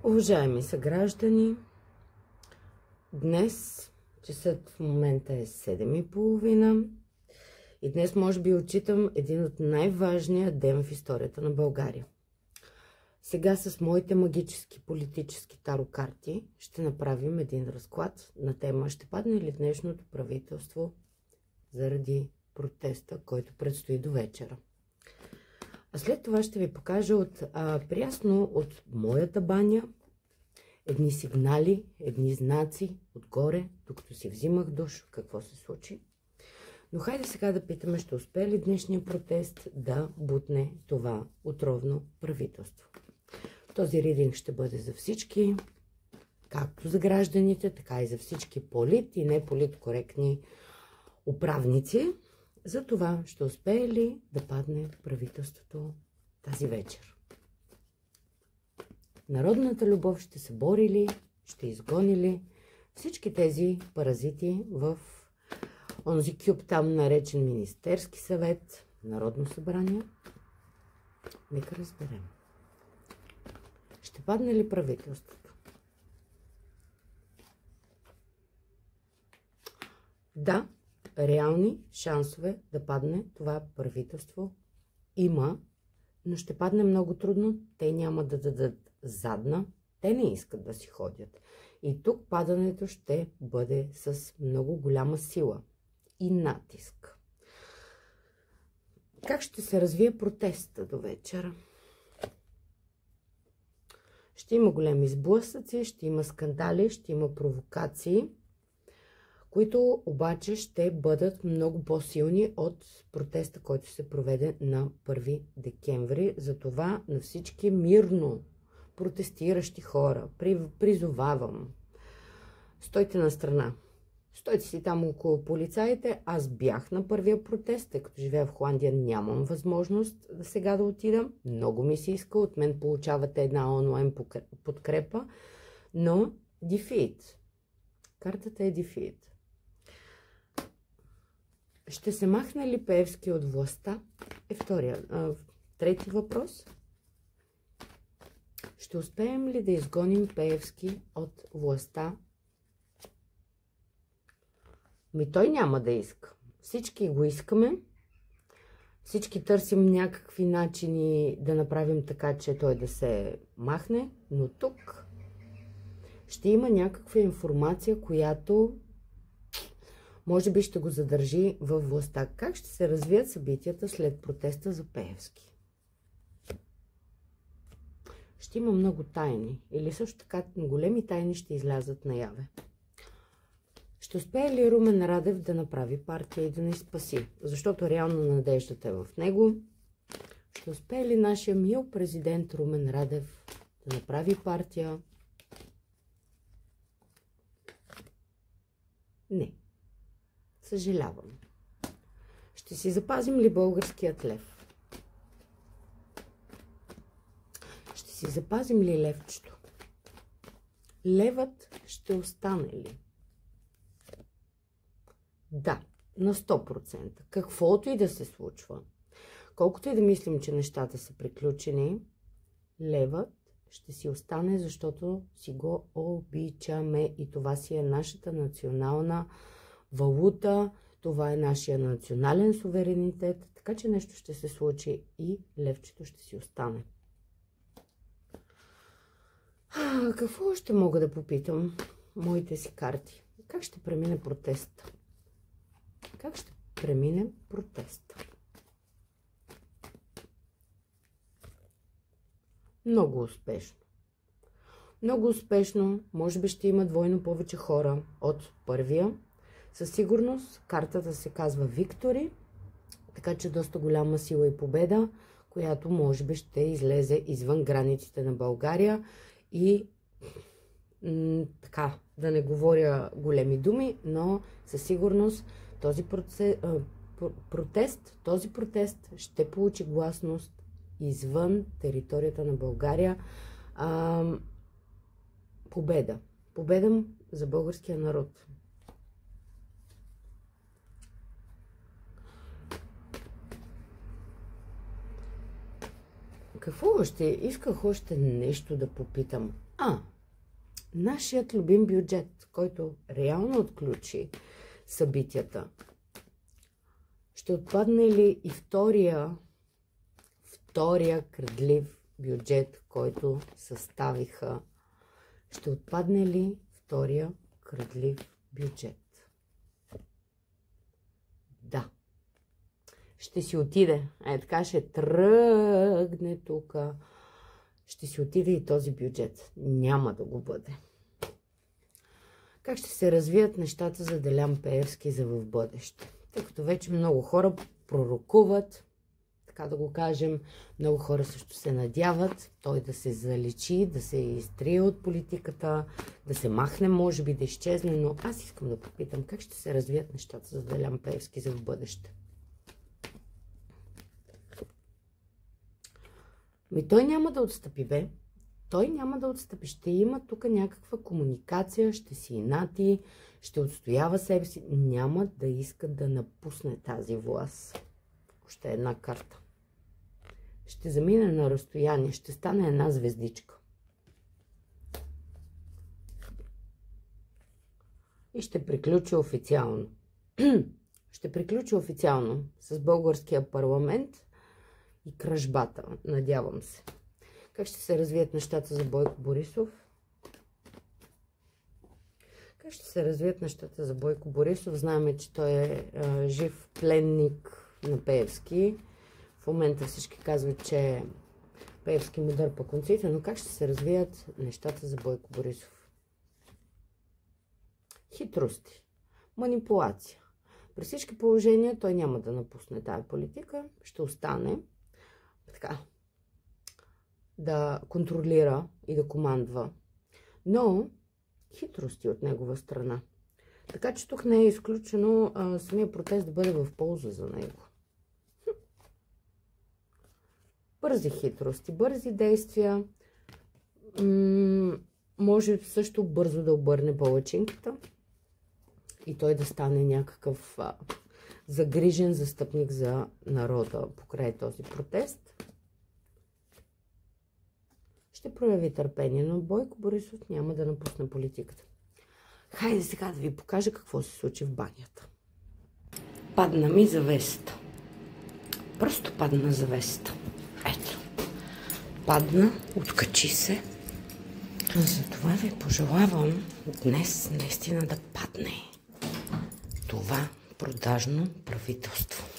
Уважаеми съграждани, днес часът в момента е 7:30 и днес може би отчитам един от най-важния ден в историята на България. Сега с моите магически политически тарокарти ще направим един разклад на тема „Ще падне ли днешното правителство заради протеста, който предстои до вечера?“ А след това ще ви покажа прясно от моята баня едни сигнали, едни знаци отгоре, докато си взимах душ, какво се случи. Но хайде сега да питаме, ще успее ли днешния протест да бутне това отровно правителство. Този ридинг ще бъде за всички, както за гражданите, така и за всички полит и неполиткоректни управници. За това ще успее ли да падне правителството тази вечер. Народната любов ще се бори ли, ще изгони ли всички тези паразити в онзи кюб там, наречен Министерски съвет, Народно събрание? Нека разберем. Ще падне ли правителството? Да, реални шансове да падне това правителство има, но ще падне много трудно. Те няма да дадат задна, те не искат да си ходят. И тук падането ще бъде с много голяма сила и натиск. Как ще се развие протеста до вечера? Ще има големи сблъсъци, ще има скандали, ще има провокации, които обаче ще бъдат много по-силни от протеста, който се проведе на 1 декември. Затова на всички мирно протестиращи хора призовавам: стойте на страна. Стойте си там около полицаите. Аз бях на първия протест, тъй като живея в Холандия, нямам възможност сега да отида. Много ми се иска, от мен получавате една онлайн подкрепа, но defeat. Картата е defeat. Ще се махне ли Пеевски от властта? Трети въпрос. Ще успеем ли да изгоним Пеевски от властта? Той няма да иска. Всички го искаме. Всички търсим някакви начини да направим така, че той да се махне. Но тук ще има някаква информация, която може би ще го задържи във властта. Как ще се развият събитията след протеста за Пеевски? Ще има много тайни. Или също така големи тайни ще излязат наяве. Ще успее ли Румен Радев да направи партия и да ни спаси? Защото реално надеждата е в него. Ще успее ли нашия мил президент Румен Радев да направи партия? Не. Съжалявам. Ще си запазим ли българският лев? Ще си запазим ли левчето? Левът ще остане ли? Да, на 100%. Каквото и да се случва, колкото и да мислим, че нещата са приключени, левът ще си остане, защото си го обичаме и това си е нашата национална валута, това е нашия национален суверенитет, така че нещо ще се случи и левчето ще си остане. Какво още мога да попитам моите си карти? Как ще премине протеста? Как ще премине протеста? Много успешно. Много успешно. Може би ще има двойно повече хора от първия. Със сигурност картата се казва Виктори, така че доста голяма сила и победа, която може би ще излезе извън границите на България и така, да не говоря големи думи, но със сигурност този протест ще получи гласност извън територията на България. Победа. Победа за българския народ. Какво още? Исках още нещо да попитам. Нашият любим бюджет, който реално отключи събитията, ще отпадне ли и втория крадлив бюджет, който съставиха? Ще отпадне ли втория крадлив бюджет? Да. Ще си отиде. Така ще тръгне тук. Ще си отиде и този бюджет. Няма да го бъде. Как ще се развият нещата за Делян Пеевски за в бъдеще? Тъй като вече много хора пророкуват, така да го кажем, много хора също се надяват той да се заличи, да се изтрие от политиката, да се махне, може би да изчезне, но аз искам да попитам как ще се развият нещата за Делян Пеевски за в бъдеще. Той няма да отстъпи, бе. Той няма да отстъпи. Ще има тук някаква комуникация, ще си инати, ще отстоява себе си. Няма да иска да напусне тази власт. Още една карта. Ще замине на разстояние, ще стане една звездичка. И ще приключи официално. Ще приключи официално с българския парламент и кръжбата, надявам се. Как ще се развият нещата за Бойко Борисов? Как ще се развият нещата за Бойко Борисов? Знаем, че той е жив пленник на Пеевски. В момента всички казват, че Пеевски му дърпа конците, но как ще се развият нещата за Бойко Борисов? Хитрости, манипулация. При всички положения той няма да напусне тая политика, ще остане така да контролира и да командва, но хитрости от негова страна. Така че тук не е изключено самия протест да бъде в полза за него. Бързи хитрости, бързи действия. Може също бързо да обърне палачинката и той да стане някакъв загрижен застъпник за народа покрай този протест. Ще прояви търпение, но Бойко Борисов няма да напусне политиката. Хайде сега да ви покажа какво се случи в банята. Падна ми завесата. Просто падна завесата. Ето. Падна, откачи се. Затова ви пожелавам днес наистина да падне това продажно правителство.